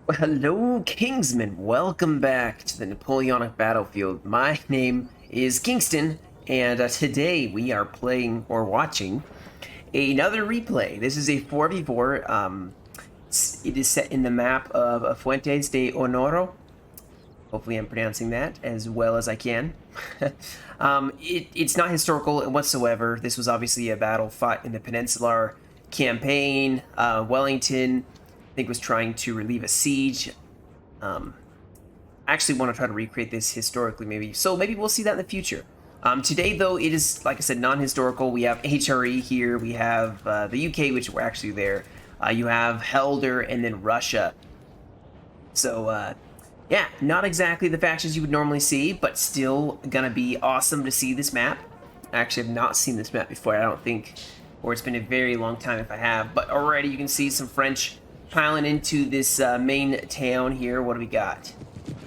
Well, hello, Kingsmen. Welcome back to the Napoleonic battlefield. My name is Kingston, and today we are playing or watching another replay. This is a 4v4. It is set in the map of Fuentes de Honoro. Hopefully I'm pronouncing that as well as I can. It's not historical whatsoever. This was obviously a battle fought in the Peninsular campaign. Wellington, I think, was trying to relieve a siege. I actually want to try to recreate this historically, maybe. So maybe we'll see that in the future. Today, though, it is, like I said, non-historical. We have HRE here. We have the UK, which we're actually there. You have Helder and then Russia. So, yeah, not exactly the factions you would normally see, but still gonna be awesome to see this map. I actually have not seen this map before, I don't think, or it's been a very long time if I have. But already you can see some French piling into this main town here. What do we got?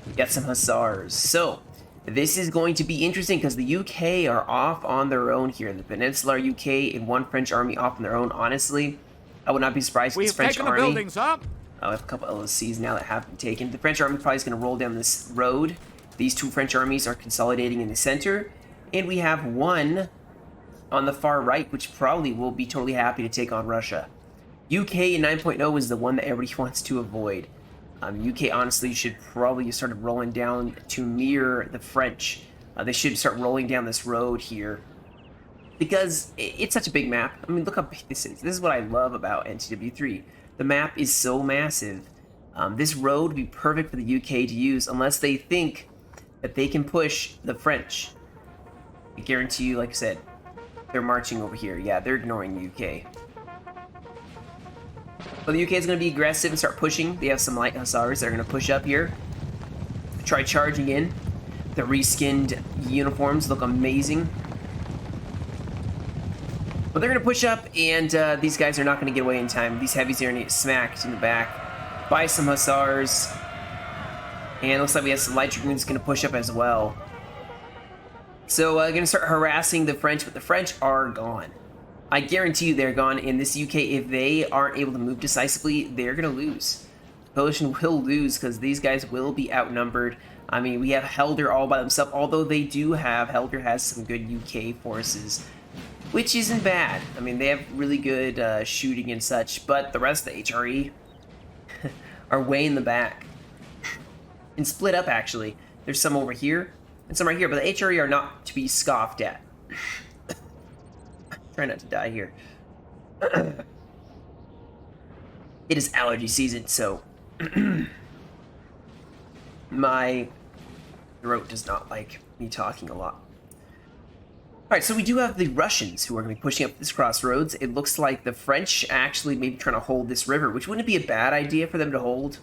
We got some hussars. So this is going to be interesting because the UK are off on their own here. The Peninsular UK and one French army off on their own. Honestly, I would not be surprised if this French army... buildings up. I have a couple LOCs now that have been taken. The French army probably is going to roll down this road. These two French armies are consolidating in the center. And we have one on the far right, which probably will be totally happy to take on Russia. UK in 9.0 is the one that everybody wants to avoid. UK, honestly, should probably start rolling down to mirror the French. They should start rolling down this road here, because it's such a big map. I mean, look how big this is. This is what I love about NTW3. The map is so massive. This road would be perfect for the UK to use, unless they think that they can push the French. I guarantee you, like I said, they're marching over here. Yeah, they're ignoring the UK. But the UK is going to be aggressive and start pushing. They have some light hussars that are going to push up here. Try charging in. The reskinned uniforms look amazing. But they're going to push up, and these guys are not going to get away in time. These heavies are going to get smacked in the back by some hussars. And it looks like we have some light dragoons going to push up as well. So going to start harassing the French, but the French are gone. I guarantee you they're gone. In this UK, if they aren't able to move decisively, they're going to lose. The Coalition will lose because these guys will be outnumbered. I mean, we have Helder all by themselves, although they do have... Helder has some good UK forces, which isn't bad. I mean, they have really good shooting and such, but the rest of the HRE are way in the back. And split up, actually. There's some over here and some right here, but the HRE are not to be scoffed at. Try not to die here. It is allergy season, so my throat does not like me talking a lot. Alright, so we do have the Russians who are going to be pushing up this crossroads. It looks like the French actually may be trying to hold this river, which wouldn't be a bad idea for them to hold.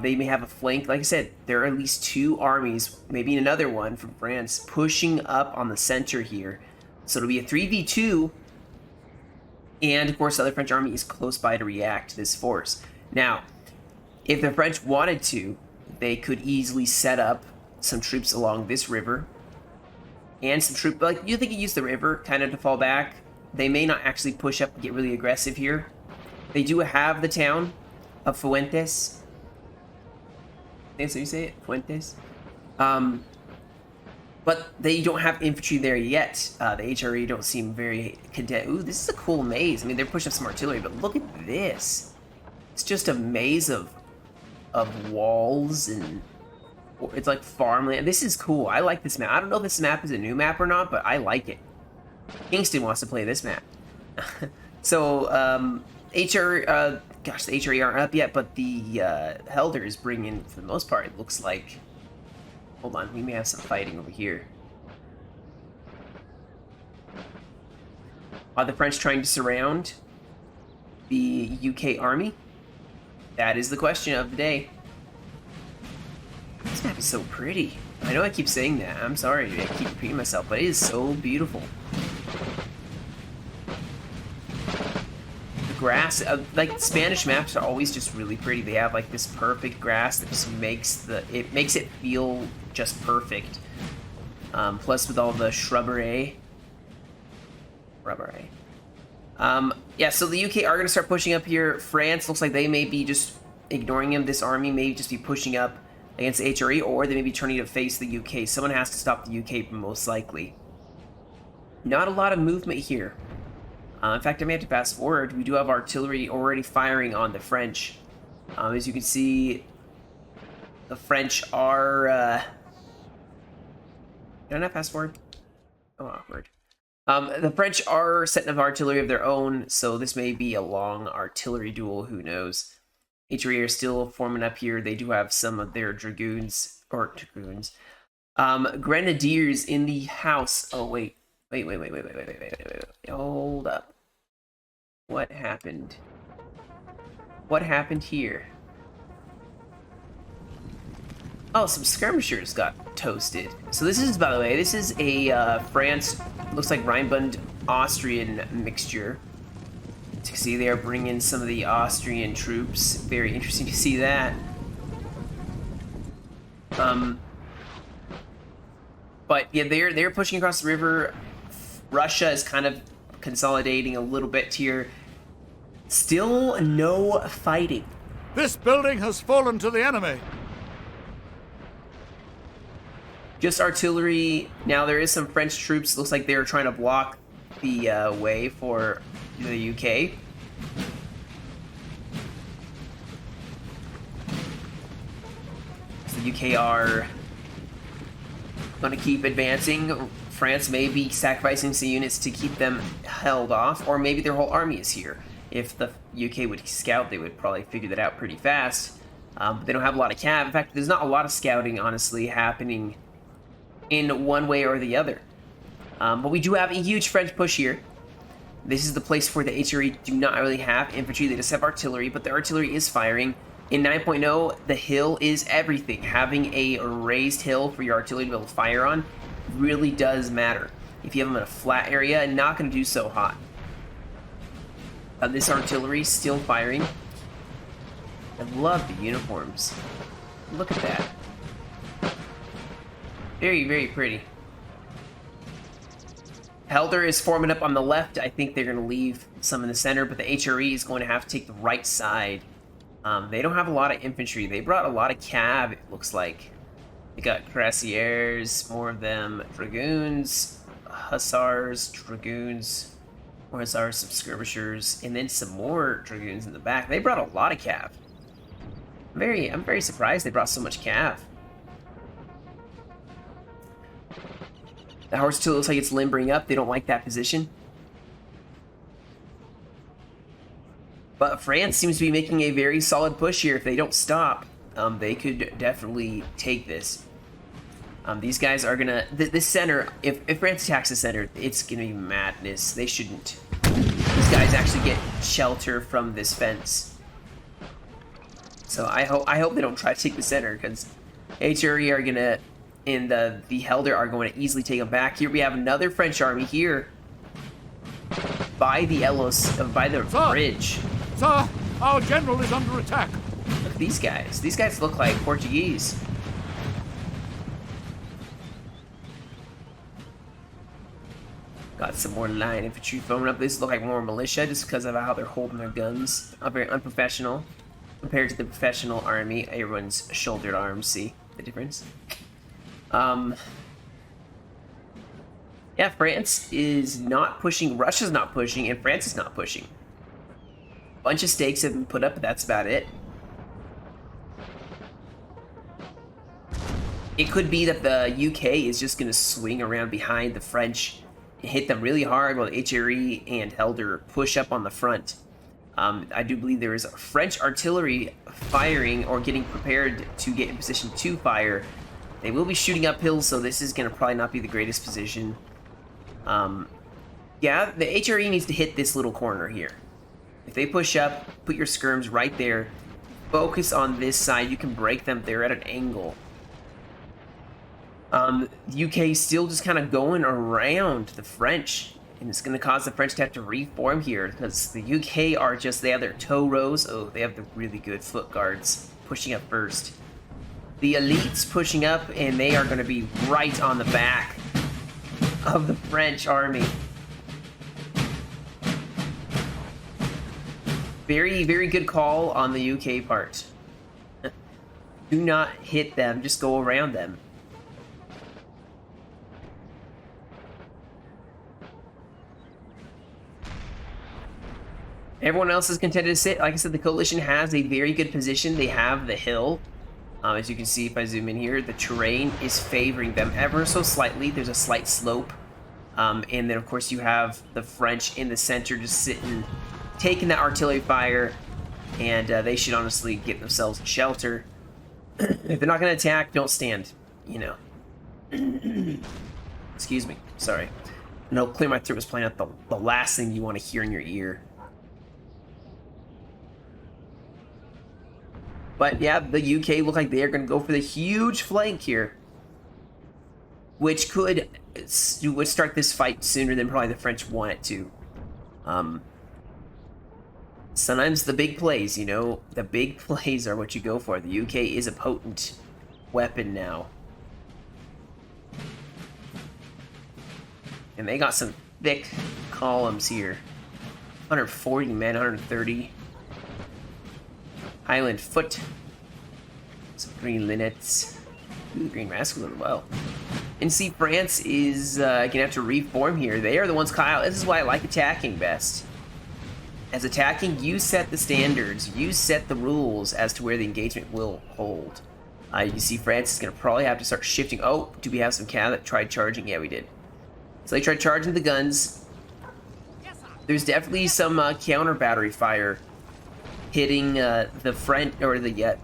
They may have a flank. Like I said, there are at least two armies, maybe another one from France, pushing up on the center here. So it'll be a 3v2, and of course the other French army is close by to react to this force. Now, if the French wanted to, they could easily set up some troops along this river, and some troops, like, you think you use the river kind of to fall back. They may not actually push up and get really aggressive here. They do have the town of Fuentes. I think that's how you say it, Fuentes. But they don't have infantry there yet. The HRE don't seem very content. Ooh, this is a cool maze. I mean, they're pushing up some artillery, but look at this. It's just a maze of walls, and it's like farmland. This is cool. I like this map. I don't know if this map is a new map or not, but I like it. Kingston wants to play this map. So, gosh, the HRE aren't up yet, but the Helder is bringing, for the most part, it looks like... Hold on, we may have some fighting over here. Are the French trying to surround the UK army? That is the question of the day. This map is so pretty. I know I keep saying that. I'm sorry, I keep repeating myself, but it is so beautiful. The grass, like Spanish maps are always just really pretty. They have like this perfect grass that just makes it feel just perfect. Plus with all the shrubbery. Yeah, so the UK are going to start pushing up here. France looks like they may be just ignoring him. This army may just be pushing up against the HRE, or they may be turning to face the UK. Someone has to stop the UK most likely. Not a lot of movement here. In fact, I may have to fast forward. We do have artillery already firing on the French. As you can see, the French are... Can I not fast forward? Oh, awkward. The French are setting up artillery of their own, so this may be a long artillery duel, who knows. HRE are still forming up here. They do have some of their dragoons. Grenadiers in the house. Oh, wait. Wait. Hold up. What happened? What happened here? Oh, some skirmishers got toasted. So this is, by the way, this is a France, looks like Rhineland Austrian mixture. As you can see, they are bringing some of the Austrian troops. Very interesting to see that. But yeah, they're pushing across the river. Russia is kind of consolidating a little bit here. Still no fighting. This building has fallen to the enemy. Just artillery. Now there is some French troops. Looks like they're trying to block the way for the UK. So the UK are going to keep advancing. France may be sacrificing some units to keep them held off, or maybe their whole army is here. If the UK would scout, they would probably figure that out pretty fast. But they don't have a lot of cav. In fact, there's not a lot of scouting, honestly, happening in one way or the other. But we do have a huge French push here. This is the place where the HRE do not really have infantry. They just have artillery, but the artillery is firing. In 9.0, the hill is everything. Having a raised hill for your artillery to be able to fire on really does matter. If you have them in a flat area, not going to do so hot. This artillery still firing. I love the uniforms. Look at that. Very, very pretty. Helder is forming up on the left. I think they're going to leave some in the center, but the HRE is going to have to take the right side. They don't have a lot of infantry. They brought a lot of cav, it looks like. They got cuirassiers, more of them, dragoons, hussars, dragoons, more hussars, some skirmishers, and then some more dragoons in the back. They brought a lot of cav. I'm very surprised they brought so much cav. The horse still looks like it's limbering up. They don't like that position. But France seems to be making a very solid push here. If they don't stop, they could definitely take this. These guys are gonna... This center, if France attacks the center, it's gonna be madness. They shouldn't. These guys actually get shelter from this fence. So I hope they don't try to take the center, because HRE are gonna... And the Helder are going to easily take them back. Here we have another French army here by the bridge. Sir, our general is under attack. Look at these guys. These guys look like Portuguese. Got some more line infantry throwing up. These look like more militia just because of how they're holding their guns. Very unprofessional compared to the professional army. Everyone's shouldered arms. See the difference? Yeah, France is not pushing, Russia's not pushing, and France is not pushing. A bunch of stakes have been put up, but that's about it. It could be that the UK is just going to swing around behind the French and hit them really hard while the HRE and Helder push up on the front. I do believe there is French artillery firing or getting prepared to get in position to fire. They will be shooting uphill, so this is going to probably not be the greatest position. Yeah, the HRE needs to hit this little corner here. If they push up, put your skirms right there. Focus on this side. You can break them. They're at an angle. The UK still just kind of going around the French. And it's going to cause the French to have to reform here. Because the UK are just, they have their tow rows. Oh, they have the really good foot guards pushing up first. The elites pushing up, and they are going to be right on the back of the French army. Very, very good call on the UK part. Do not hit them, just go around them. Everyone else is contented to sit. Like I said, the coalition has a very good position. They have the hill. As you can see, if I zoom in here, the terrain is favoring them ever so slightly. There's a slight slope. And then, of course, you have the French in the center just sitting, taking that artillery fire. And they should honestly get themselves a shelter. If they're not going to attack, don't stand. You know. Excuse me. Sorry. No, clear my throat was playing out the last thing you want to hear in your ear. But yeah, the UK look like they are going to go for the huge flank here, which would start this fight sooner than probably the French want it to. Sometimes the big plays, you know, the big plays are what you go for. The UK is a potent weapon now. And they got some thick columns here. 140 men, 130. Highland foot. Some green linnets. Ooh, green masculine as well. And see, France is going to have to reform here. They are the ones caught out. This is why I like attacking best. As attacking, you set the standards. You set the rules as to where the engagement will hold. You see France is going to probably have to start shifting. Oh, do we have some cav that tried charging? Yeah, we did. So they tried charging the guns. There's definitely some counter battery fire hitting the French or the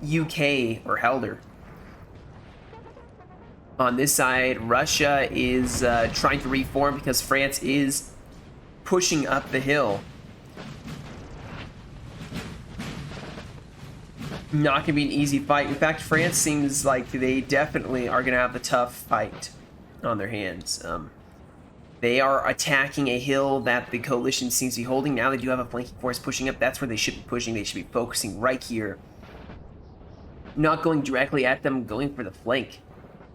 UK or Helder. On this side, Russia is trying to reform because France is pushing up the hill. Not going to be an easy fight. In fact, France seems like they definitely are going to have the tough fight on their hands. They are attacking a hill that the coalition seems to be holding. Now they do have a flanking force pushing up. That's where they should be pushing. They should be focusing right here. Not going directly at them, going for the flank.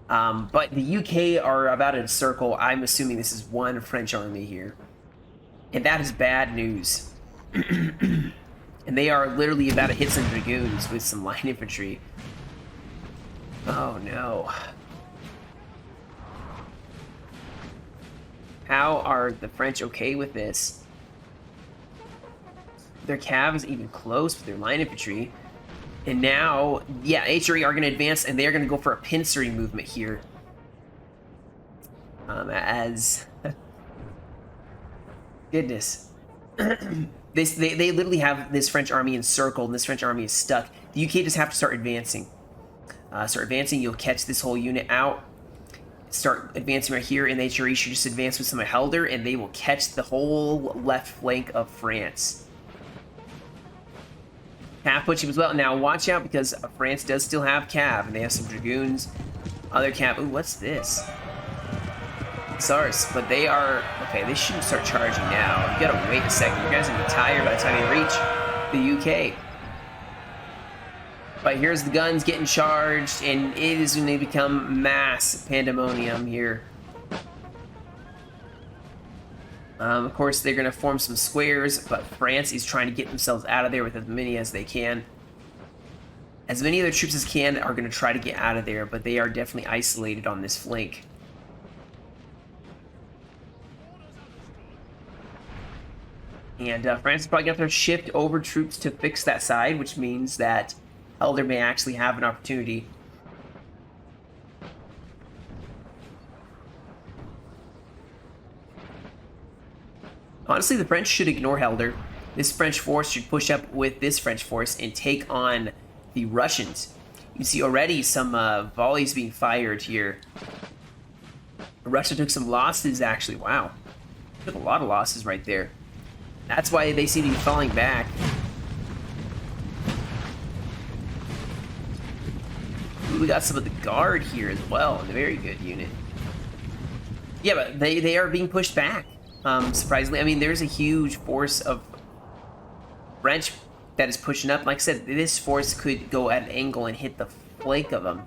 But the UK are about to encircle. I'm assuming this is one French army here. And that is bad news. And they are literally about to hit some dragoons with some line infantry. Oh no. How are the French okay with this? Their cav is even close with their line infantry. And now, yeah, HRE are going to advance, and they're going to go for a pincery movement here. Goodness. They literally have this French army encircled, and this French army is stuck. The UK just have to start advancing. You'll catch this whole unit out. Start advancing right here, and the HRE should just advance with some Helder, and they will catch the whole left flank of France. Cav pushing as well. Now watch out, because France does still have cav, and they have some dragoons. Other cav. Ooh, what's this? SARS, but they are okay. They shouldn't start charging now. You gotta wait a second. You guys are gonna be tired by the time you reach the UK. But here's the guns getting charged, and it is going to become mass pandemonium here. Of course, they're going to form some squares, but France is trying to get themselves out of there with as many as they can. As many of their troops as can are going to try to get out of there, but they are definitely isolated on this flank. And France is probably going to have to shift over troops to fix that side, which means that Helder may actually have an opportunity. Honestly, the French should ignore Helder. This French force should push up with this French force and take on the Russians. You see already some volleys being fired here. Russia took some losses, actually. Wow. Took a lot of losses right there. That's why they seem to be falling back. We got some of the guard here as well. A very good unit. Yeah, but they are being pushed back. Surprisingly, I mean, there's a huge force of French that is pushing up. Like I said, this force could go at an angle and hit the flank of them.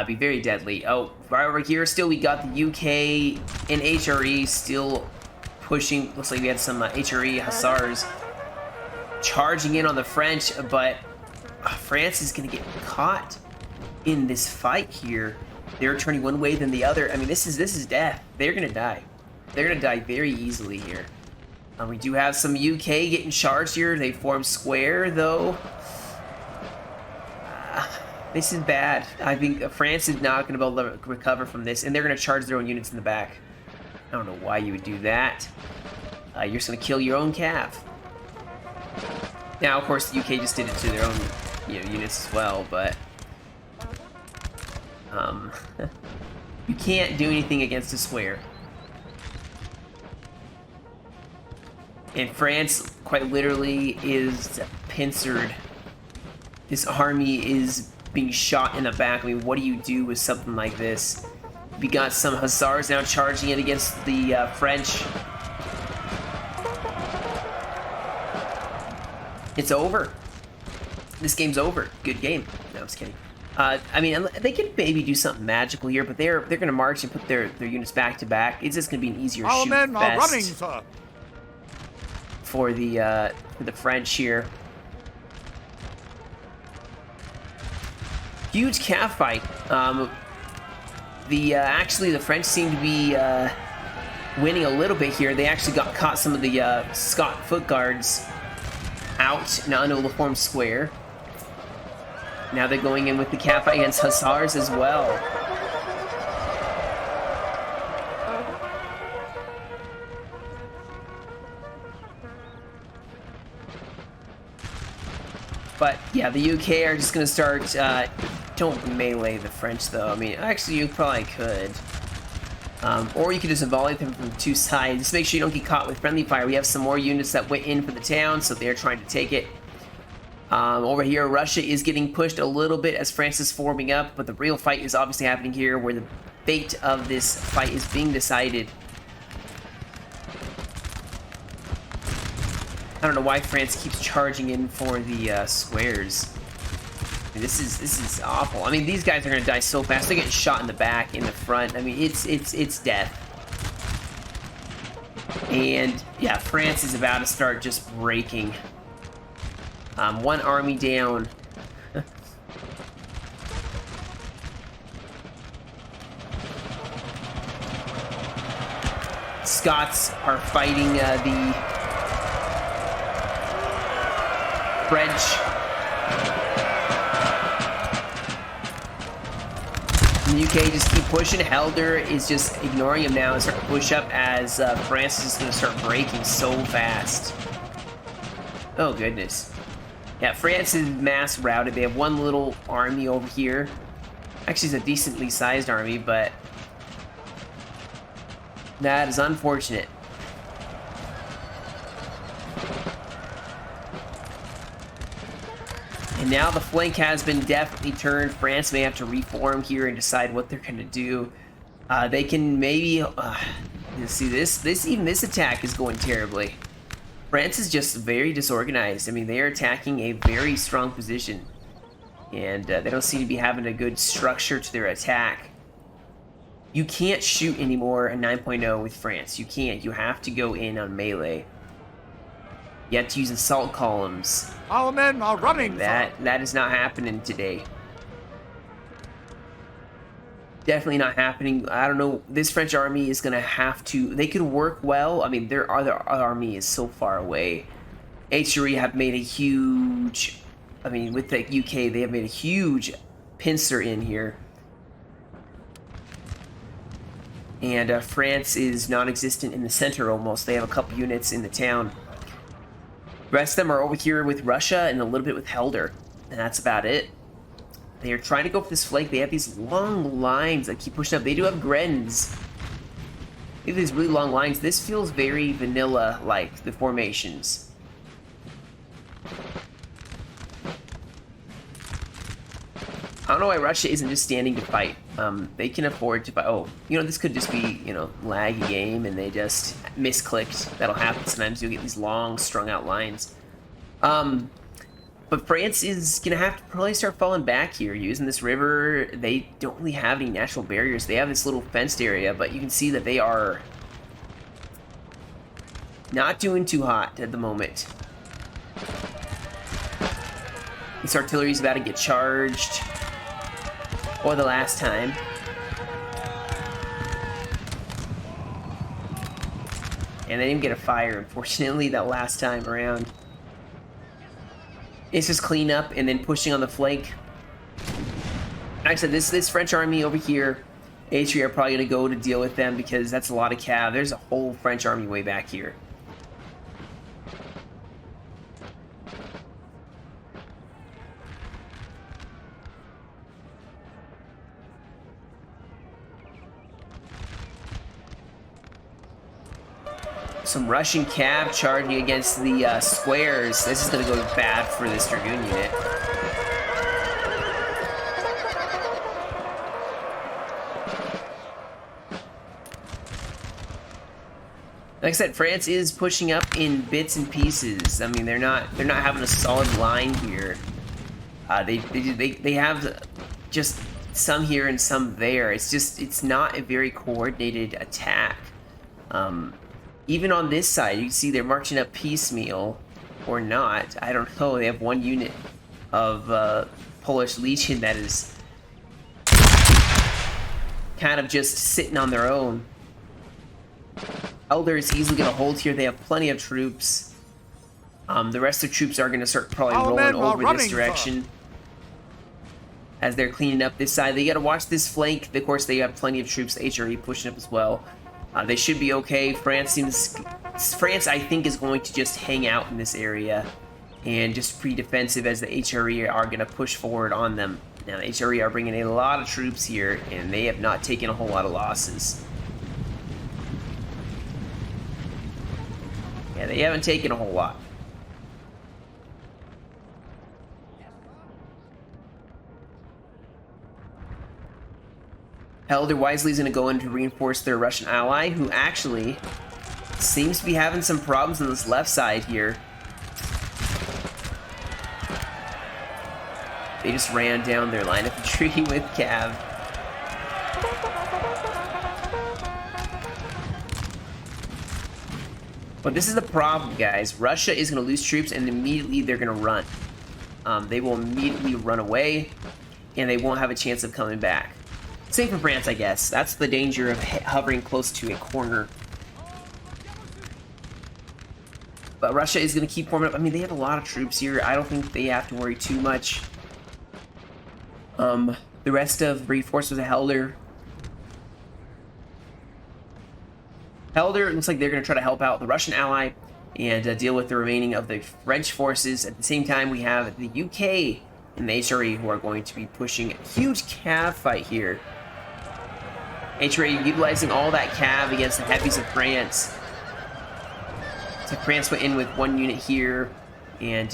Be very deadly. Oh, right over here, still we got the UK and HRE still pushing. Looks like we had some HRE hussars charging in on the French, but France is going to get caught in this fight here. They're turning one way than the other. I mean, this is death. They're going to die. They're going to die very easily here. We do have some UK getting charged here. They form square, though. This is bad. I think France is not going to be able to recover from this, and they're going to charge their own units in the back. I don't know why you would do that. You're just going to kill your own cav. Now, of course, the UK just did it to their own, units as well, but you can't do anything against a square. And France, quite literally, is pincered. This army is being shot in the back. I mean, what do you do with something like this? We got some hussars now charging it against the French. It's over. This game's over. Good game. No, I'm just kidding. I mean, they could maybe do something magical here, but they're going to march and put their units back to back. It's just going to be an easier Our shoot men are fest running, sir. for the French here. Huge cav fight. Actually, the French seem to be winning a little bit here. They actually got caught some of the Scott foot guards out. Now into the form square. Now they're going in with the cav fight against hussars as well. But yeah, the UK are just gonna start. Don't melee the French though. I mean, actually, you probably could. Or you could just volley them from two sides. Just make sure you don't get caught with friendly fire. We have some more units that went in for the town, so they're trying to take it. Over here, Russia is getting pushed a little bit as France is forming up, but the real fight is obviously happening here, where the fate of this fight is being decided. I don't know why France keeps charging in for the squares. I mean, this is awful. I mean, these guys are gonna die so fast. They're getting shot in the back, in the front. I mean, it's death. And yeah, France is about to start just breaking. One army down. Scots are fighting the French. The UK just keep pushing. Helder is just ignoring him now and starting to push up as France is just going to start breaking so fast. Oh, goodness. Yeah, France is mass routed. They have one little army over here. Actually, it's a decently sized army, but that is unfortunate. And now the flank has been definitely turned. France may have to reform here and decide what they're going to do. They can maybe... see, this attack is going terribly. France is just very disorganized. I mean, they are attacking a very strong position. And they don't seem to be having a good structure to their attack. You can't shoot anymore a 9.0 with France. You can't. You have to go in on melee. You have to use assault columns. Our men are running. That is not happening today. Definitely not happening. I don't know. This French army is gonna have to. They could work well. I mean, their other army is so far away. HRE have made a huge. I mean, with the UK, they have made a huge pincer in here. And France is non-existent in the center almost. They have a couple units in the town. The rest of them are over here with Russia and a little bit with Helder. And that's about it. They are trying to go for this flank. They have these long lines that keep pushing up. They do have Grens. They have these really long lines. This feels very vanilla-like, the formations. I don't know why Russia isn't just standing to fight. They can afford to fight. Oh, this could just be, laggy game and they just misclicked. That'll happen sometimes. You'll get these long, strung-out lines. But France is going to have to probably start falling back here. Using this river, they don't really have any natural barriers. They have this little fenced area, but you can see that they are not doing too hot at the moment. This artillery's about to get charged. Or the last time. And they didn't get a fire, unfortunately, that last time around. It's just clean up and then pushing on the flank. Like I said, this French army over here, HRE are probably going to go to deal with them because that's a lot of cav. There's a whole French army way back here. Some Russian cav charging against the squares. This is going to go bad for this Dragoon unit. Like I said, France is pushing up in bits and pieces. I mean, they're not having a solid line here. They have just some here and some there. It's not a very coordinated attack. Even on this side, you can see they're marching up piecemeal, or not. I don't know. They have one unit of Polish Legion that is kind of just sitting on their own. Elder is easily going to hold here. They have plenty of troops. The rest of the troops are going to start probably rolling over this direction as they're cleaning up this side. They got to watch this flank. Of course, they have plenty of troops. The HRE pushing up as well. They should be okay. France, I think, is going to just hang out in this area and just pre-defensive as the HRE are going to push forward on them. Now, the HRE are bringing a lot of troops here, and they have not taken a whole lot of losses. Yeah, they haven't taken a whole lot. Elder wisely is going to go in to reinforce their Russian ally, who actually seems to be having some problems on this left side here. They just ran down their line of infantry with cav. But this is the problem, guys. Russia is going to lose troops, and immediately they're going to run. They will immediately run away, and they won't have a chance of coming back. Same for France, I guess. That's the danger of hovering close to a corner. But Russia is going to keep forming up. I mean, they have a lot of troops here. I don't think they have to worry too much. The rest of reinforcements of Helder. Helder, it looks like they're going to try to help out the Russian ally and deal with the remaining of the French forces. At the same time, we have the UK and the HRE who are going to be pushing a huge cav fight here. HRE utilizing all that cav against the heavies of France. So France went in with one unit here and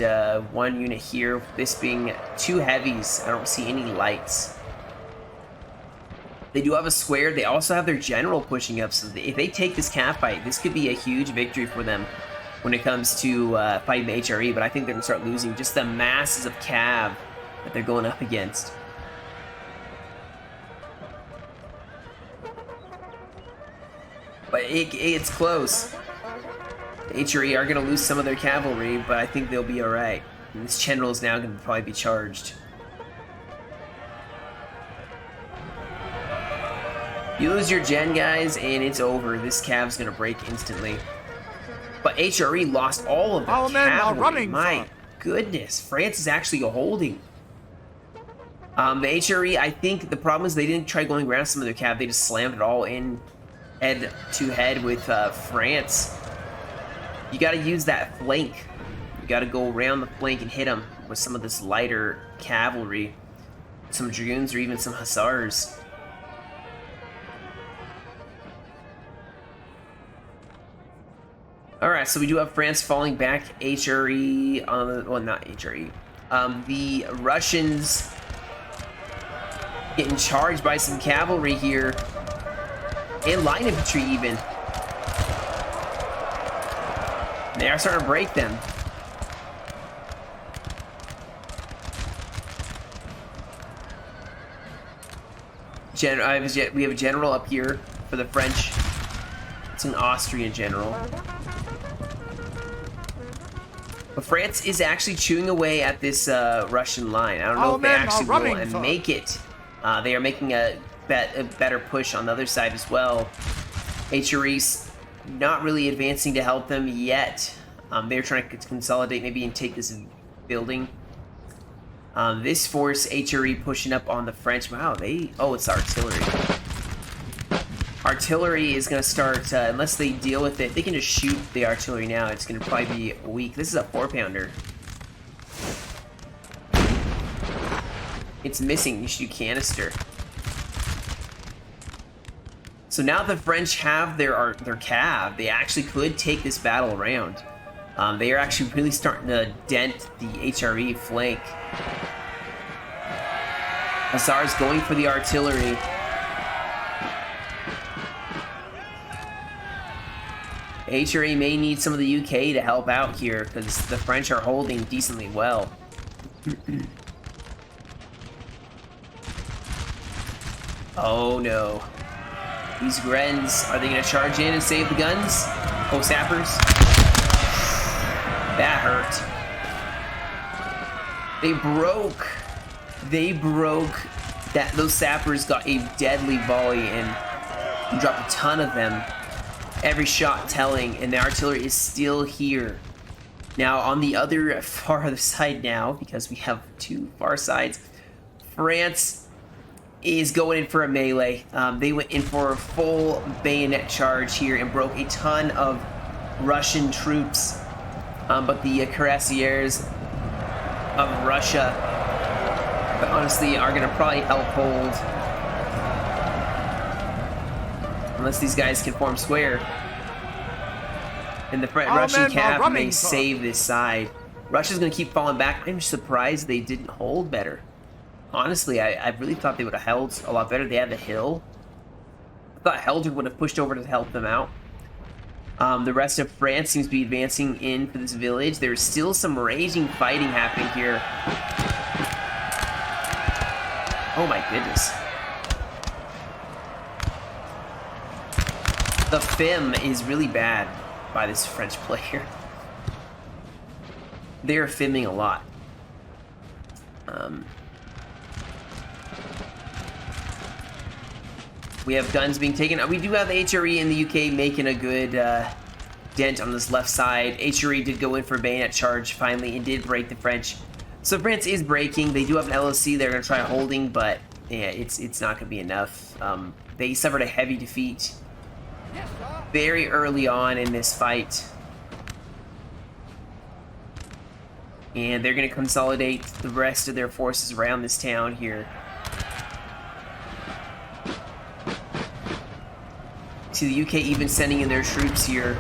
one unit here. This being two heavies. I don't see any lights. They do have a square. They also have their general pushing up. So if they take this cav fight, this could be a huge victory for them when it comes to fighting the HRE. But I think they're going to start losing just the masses of cav that they're going up against. But it's close. The HRE are going to lose some of their cavalry, but I think they'll be alright. And this general is now going to probably be charged. You lose your gen, guys, and it's over. This cav's going to break instantly. But HRE lost all of their Our men are cavalry. running, My goodness. France is actually holding. The HRE, I think the problem is they didn't try going around some of their cav. They just slammed it all in head to head with France. You got to use that flank. You got to go around the flank and hit them with some of this lighter cavalry. Some dragoons or even some hussars. Alright, so we do have France falling back. HRE, well, not HRE. The Russians getting charged by some cavalry here. And line infantry even. They are starting to break them. We have a general up here for the French. It's an Austrian general. But France is actually chewing away at this Russian line. I don't know Our if they men are actually will running, and sir. make it. They are making a better push on the other side as well. HRE's not really advancing to help them yet. They're trying to consolidate maybe and take this building. This force, HRE pushing up on the French. Wow, oh, it's artillery. Artillery is going to start, unless they deal with it, they can just shoot the artillery now. It's going to probably be weak. This is a 4-pounder. It's missing. You shoot canister. So now the French have their cav. They actually could take this battle around. They are actually really starting to dent the HRE flank. Hussars going for the artillery. HRE may need some of the UK to help out here because the French are holding decently well. Oh no. These Grens, are they going to charge in and save the guns? Oh, sappers. That hurt. They broke that. Those sappers got a deadly volley and dropped a ton of them. Every shot telling, and the artillery is still here. Now on the far side now, because we have two far sides, France is going in for a melee. They went in for a full bayonet charge here and broke a ton of Russian troops. But the cuirassiers of Russia, honestly, are going to probably help hold. Unless these guys can form square. And the Russian cav may save this side. Russia's going to keep falling back. I'm surprised they didn't hold better. Honestly, I really thought they would have held a lot better. They had the hill. I thought Helder would have pushed over to help them out. The rest of France seems to be advancing into this village. There's still some raging fighting happening here. Oh my goodness. The FIM is really bad by this French player. They're FIMing a lot. We have guns being taken. We do have the HRE in the UK making a good dent on this left side. HRE did go in for a bayonet charge finally and did break the French. So France is breaking. They do have an LOC they're going to try holding, but yeah, it's not going to be enough. They suffered a heavy defeat very early on in this fight. And they're going to consolidate the rest of their forces around this town here. See the UK even sending in their troops here.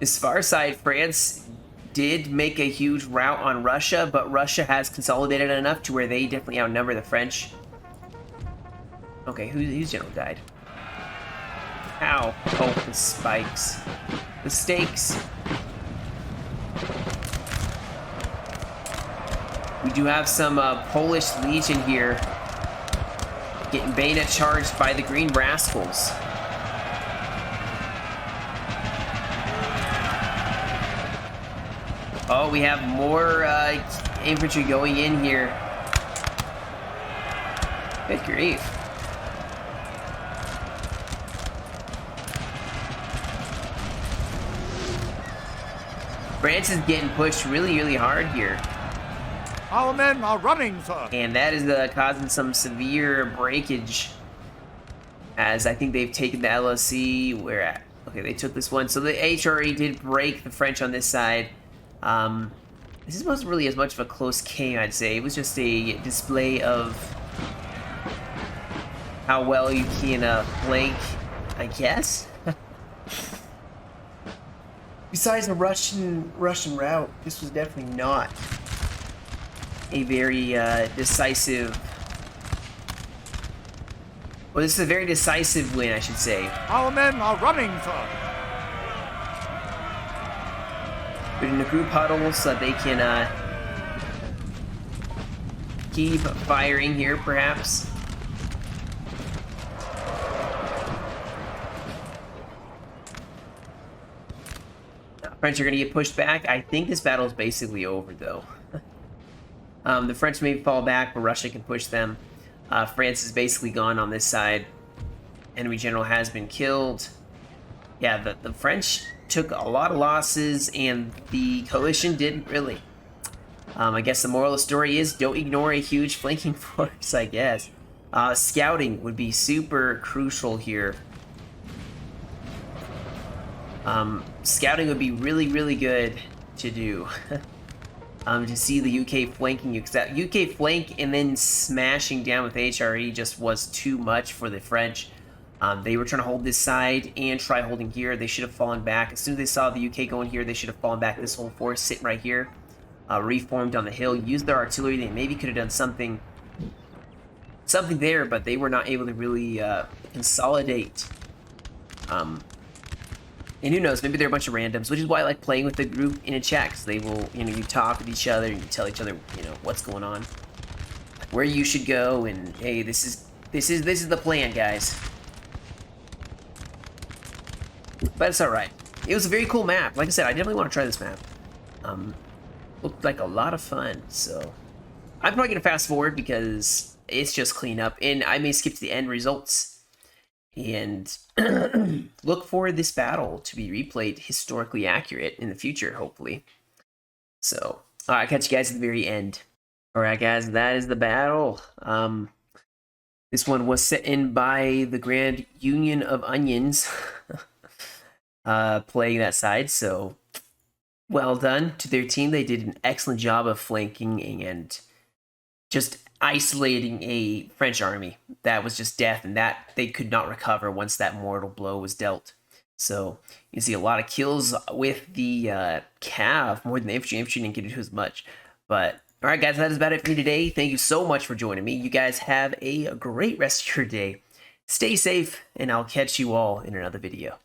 This far side, France did make a huge rout on Russia, but Russia has consolidated enough to where they definitely outnumber the French. Okay, whose general died? Ow. Oh, the spikes. The stakes. We do have some Polish Legion here getting bayonet charged by the Green Rascals. Oh, we have more infantry going in here. Good grief. France is getting pushed really, really hard here. Our men are running, sir. And that is causing some severe breakage. As I think they've taken the LOC. Where at? Okay, they took this one. So the HRE did break the French on this side. This wasn't really as much of a close game, I'd say. It was just a display of how well you can flank, I guess. Besides the Russian route, this was definitely not a very decisive. Well, this is a very decisive win, I should say. Our men are running, sir. They're in a group huddle so that they can keep firing here, perhaps. French are going to get pushed back. I think this battle is basically over, though. The French may fall back, but Russia can push them. France is basically gone on this side. Enemy general has been killed. Yeah, the French took a lot of losses, and the coalition didn't really. I guess the moral of the story is don't ignore a huge flanking force, I guess. Scouting would be super crucial here. Scouting would be really, really good to do. To see the UK flanking you, because that UK flank and then smashing down with HRE just was too much for the French. They were trying to hold this side and try holding here. They should have fallen back. As soon as they saw the UK going here, they should have fallen back. This whole force sitting right here, reformed on the hill, used their artillery. They maybe could have done something there, but they were not able to really consolidate. And who knows, maybe they're a bunch of randoms, which is why I like playing with the group in a chat, because they will, you know, you talk with each other and you tell each other, you know, what's going on, where you should go, and hey, this is the plan, guys. But it's all right. It was a very cool map. Like I said, I definitely want to try this map. Looked like a lot of fun. So I'm probably gonna fast forward because it's just cleanup, and I may skip to the end results. And look for this battle to be replayed historically accurate in the future, hopefully. So, alright, catch you guys at the very end. Alright, guys, that is the battle. This one was set in by the Grand Union of Onions, playing that side, so well done to their team. They did an excellent job of flanking and just isolating a French army that was just death, and that they could not recover once that mortal blow was dealt. So you see a lot of kills with the cav more than the infantry. Infantry didn't get into as much. But all right, guys, that is about it for me today. Thank you so much for joining me. You guys have a great rest of your day. Stay safe, and I'll catch you all in another video.